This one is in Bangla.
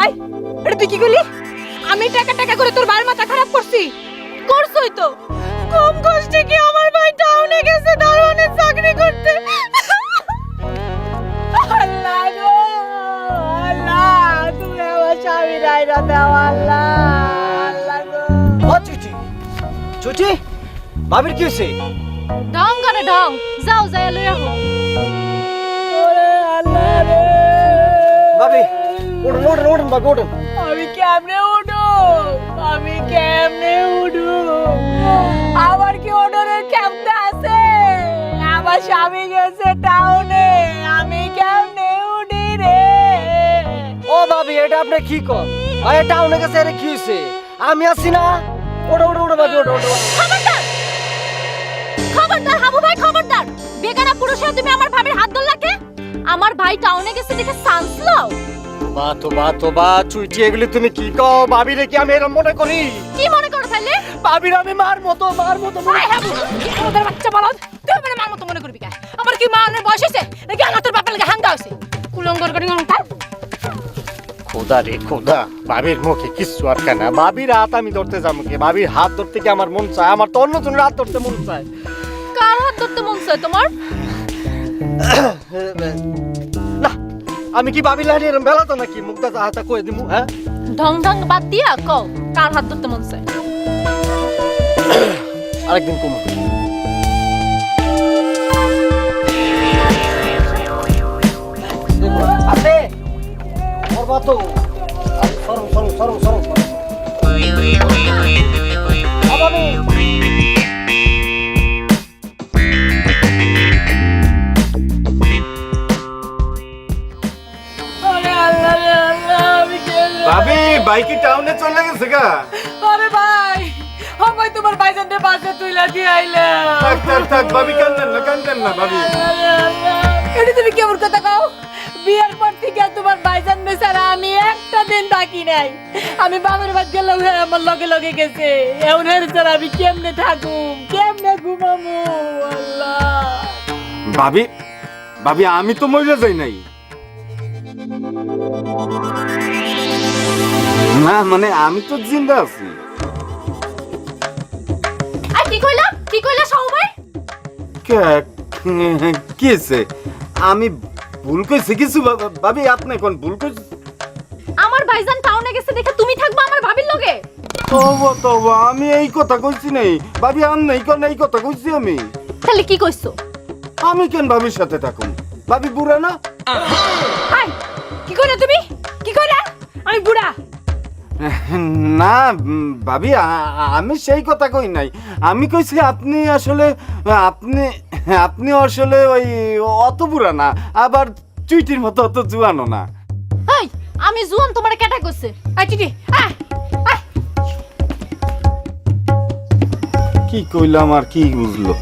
আই এটা তুই কি করলি? আমি টাকা টাকা করে তোর ভাইয়ের মাথা খারাপ করছি? করছই তো। কম কষ্টে কি আমার ভাই টাউনে গেছে দারোয়ানের চাকরি করতে। আল্লাহ গো আল্লাহ, তুমি আমার স্বামী রাইরা দাও আল্লাহ। আল্লাহ গো। ও চুচি চুচি, ভাবির কি হয়েছে? ঢং করে ঢং, যাও যাই লই আহো। ওরে আল্লাহ রে। ভাবি ওঠেন ওঠেন ওঠেন ভাবি ওঠেন। আমি কেমনে উঠু? আমি কেমনে উঠু? আমার কি ওঠনের ক্ষমতা আছে? আমার স্বামী গেছে টাউনে, আমি কেমনে উঠি রে? ও ভাবি এটা আপনি কি কর? ভাই টাউনে গেছে, আরে কি হয়েছে? আমি আছি না। ওঠো ওঠো ওঠো ভাবি ওঠো ওঠো। খবরদার খবরদার হাবু ভাই, খবরদার। বেগানা পুরুষে তুমি আমার ভাবির হাত ধরলা কে? আমার ভাই টাউনে গেছে দেখে চান্স লও? তো বা চুইটি এগুলি তুমি কি কও? ভাবিরে কি আমি এরকম মনে করি? কি মনে করো তাইলে? ভাবির আমি মার মতো মনে আয় হাবু, ওদের বাচ্চা বলদ, তুই আমার মার মতো মনে করবি কা? আমার কি মা অনেক বয়স হয়েছে নাকি আমার তোর বাপের লাগে হাঙ্গা হয়েছে? কুলঙ্গর করে তার খোদা রে খোদা, ভাবির মুখে কিচ্ছু আটকা না। ভাবির হাত আমি ধরতে যাবো কি? ভাবির হাত ধরতে কি আমার মন চায়? আমার তো অন্য জনের হাত ধরতে মন চায়। কার হাত ধরতে মন চায় তোমার? না, আমি কি ভাবি লাইনে এরম বেলা তো নাকি মুখটা হাতা কয়ে দিমু? হ্যাঁ, ঢং ঢং বাদ দিয়া কও কার হাত ধরতে মন চায়? আরেকদিন কমু। আছে করবা তো। সরো সরো সরো সরো সরো। ভাবি ওরে আল্লাহ রে আল্লাহ, আমি কেমনে? ভাবি বাইকে টাউনে চলে গেছে গা। আরে ভাই, আমায় তোমার ভাইজানদের পাশে তুইলা দিয়ে আইলা। থাক থাক থাক ভাবি, কান্দেন না ভাবি। এটা তুমি কেমন কথা কও? বিয়ের পর থেকে তোমার ভাইজান বেচারা আমি একটা দিন থাকি নাই। আমি বাবার বাদ গেলাম, হ্যাঁ আমার লগে লগে গেছে। এমন ছাড়া আমি কেমনে থাকুম, কেমনে ঘুমামু? আল্লাহ। ভাবি ভাবি আমি তো মরে যাই নাই। না মানে আমি তো জিন্দা আছি। আর কি কইলা? কি কইলা শাহু ভাই? কি হয়েছে? আমি ভুল কইছি কিছু ভাবি? আপনি কোন ভুল কইছি? আমার ভাইজান টাউনে গেছে দেখে তুমি থাকবা আমার ভাবির লগে? তবু আমি এই কথা কইছি নাই ভাবি। আম নাই কোন এই কথা কইছি আমি। তাহলে কি কইছো? আমি কেন ভাবির সাথে থাকুম? ভাবি বুড়া না? হাই, কি কইরা তুমি? কি কইরা? আমি বুড়া? না ভাবি, আমি সেই কথা কই নাই। আমি কইছি আপনি আসলে আপনি আপনি আসলে ওই অত বুড়া না, আবার চুইটির মতো অত জুয়ানো না। এই আমি জুয়ান তোমারে কেটা কইছে? আই চিঠি, আয় আয়। কি কইলাম আর কি বুঝলো?